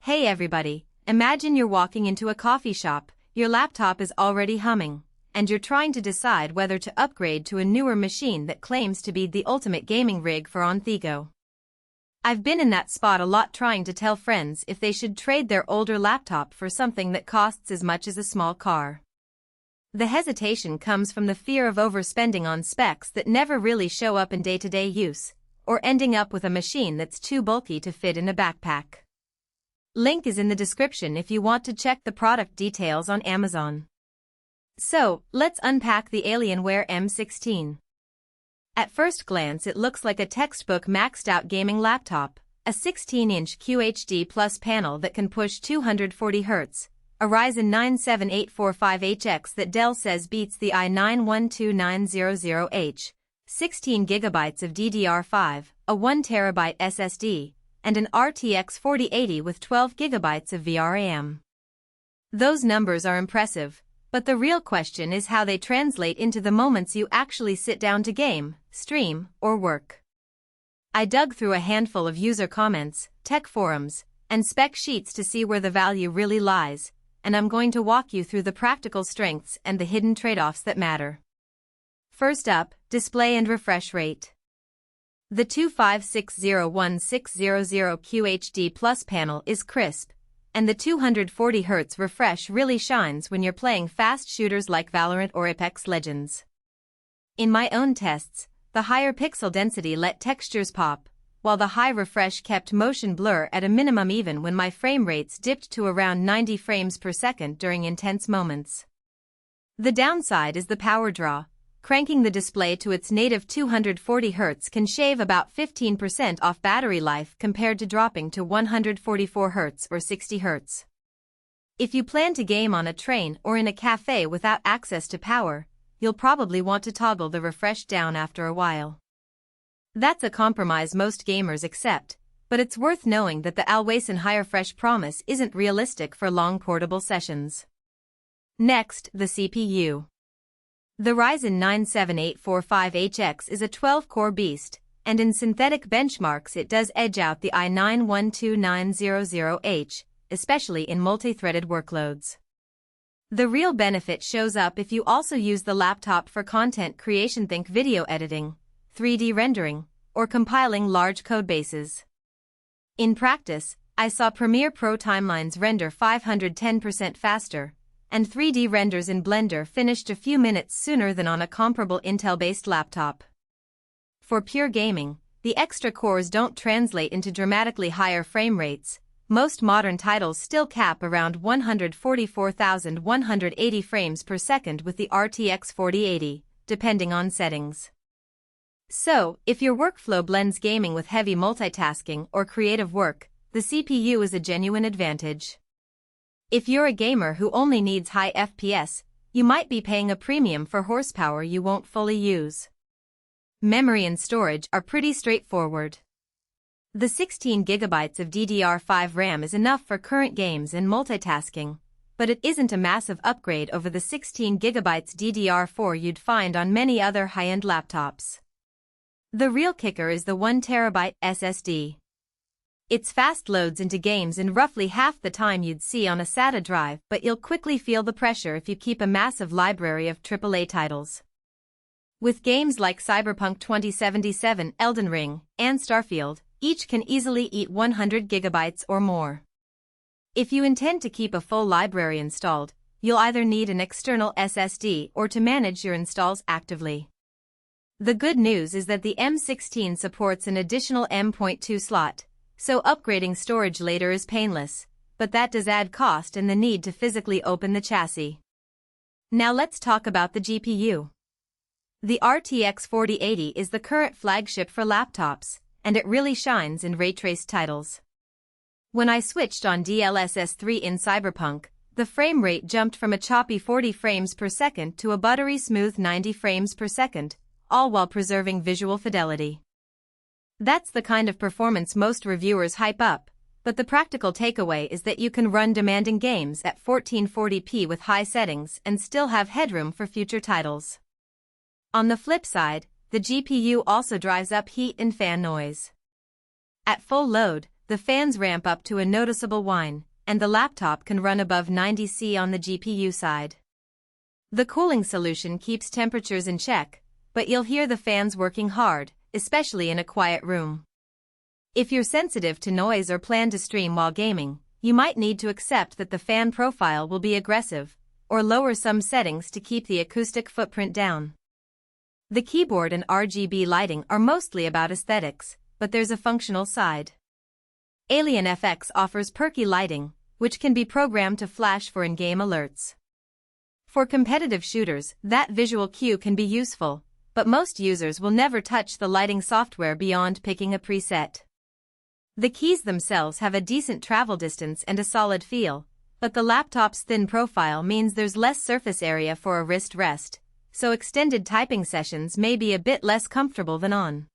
Hey everybody, imagine you're walking into a coffee shop, your laptop is already humming, and you're trying to decide whether to upgrade to a newer machine that claims to be the ultimate gaming rig for on the go. I've been in that spot a lot trying to tell friends if they should trade their older laptop for something that costs as much as a small car. The hesitation comes from the fear of overspending on specs that never really show up in day-to-day use, or ending up with a machine that's too bulky to fit in a backpack. Link is in the description if you want to check the product details on Amazon. So, let's unpack the Alienware M16. At first glance it looks like a textbook maxed-out gaming laptop, a 16-inch QHD Plus panel that can push 240 Hz, a Ryzen 9 7845HX that Dell says beats the i9-12900H, 16 GB of DDR5, a 1TB SSD, and an RTX 4080 with 12 GB of VRAM. Those numbers are impressive, but the real question is how they translate into the moments you actually sit down to game, stream, or work. I dug through a handful of user comments, tech forums, and spec sheets to see where the value really lies, and I'm going to walk you through the practical strengths and the hidden trade-offs that matter. First up, display and refresh rate. The 25601600 QHD Plus panel is crisp, and the 240 Hz refresh really shines when you're playing fast shooters like Valorant or Apex Legends. In my own tests, the higher pixel density let textures pop, while the high refresh kept motion blur at a minimum even when my frame rates dipped to around 90 frames per second during intense moments. The downside is the power draw. Cranking the display to its native 240 Hz can shave about 15% off battery life compared to dropping to 144 Hz or 60 Hz. If you plan to game on a train or in a cafe without access to power, you'll probably want to toggle the refresh down after a while. That's a compromise most gamers accept, but it's worth knowing that the Always high refresh promise isn't realistic for long portable sessions. Next, the CPU. The Ryzen 9 7845HX is a 12-core beast, and in synthetic benchmarks it does edge out the i9-12900H, especially in multi-threaded workloads. The real benefit shows up if you also use the laptop for content creation, think video editing, 3D rendering, or compiling large codebases. In practice, I saw Premiere Pro timelines render 510% faster, and 3D renders in Blender finished a few minutes sooner than on a comparable Intel-based laptop. For pure gaming, the extra cores don't translate into dramatically higher frame rates. Most modern titles still cap around 144,180 frames per second with the RTX 4080, depending on settings. So, if your workflow blends gaming with heavy multitasking or creative work, the CPU is a genuine advantage. If you're a gamer who only needs high FPS, you might be paying a premium for horsepower you won't fully use. Memory and storage are pretty straightforward. The 16 GB of DDR5 RAM is enough for current games and multitasking, but it isn't a massive upgrade over the 16 GB DDR4 you'd find on many other high-end laptops. The real kicker is the 1TB SSD. Its fast loads into games in roughly half the time you'd see on a SATA drive, but you'll quickly feel the pressure if you keep a massive library of AAA titles. With games like Cyberpunk 2077, Elden Ring, and Starfield, each can easily eat 100 GB or more. If you intend to keep a full library installed, you'll either need an external SSD or to manage your installs actively. The good news is that the M16 supports an additional M.2 slot, so upgrading storage later is painless, but that does add cost and the need to physically open the chassis. Now let's talk about the GPU. The RTX 4080 is the current flagship for laptops, and it really shines in ray-traced titles. When I switched on DLSS 3 in Cyberpunk, the frame rate jumped from a choppy 40 frames per second to a buttery smooth 90 frames per second, all while preserving visual fidelity. That's the kind of performance most reviewers hype up, but the practical takeaway is that you can run demanding games at 1440p with high settings and still have headroom for future titles. On the flip side, the GPU also drives up heat and fan noise. At full load, the fans ramp up to a noticeable whine, and the laptop can run above 90 degrees on the GPU side. The cooling solution keeps temperatures in check, but you'll hear the fans working hard, especially in a quiet room. If you're sensitive to noise or plan to stream while gaming, you might need to accept that the fan profile will be aggressive, or lower some settings to keep the acoustic footprint down. The keyboard and RGB lighting are mostly about aesthetics, but there's a functional side. AlienFX offers perky lighting, which can be programmed to flash for in-game alerts. For competitive shooters, that visual cue can be useful, but most users will never touch the lighting software beyond picking a preset. The keys themselves have a decent travel distance and a solid feel, but the laptop's thin profile means there's less surface area for a wrist rest, so extended typing sessions may be a bit less comfortable than on.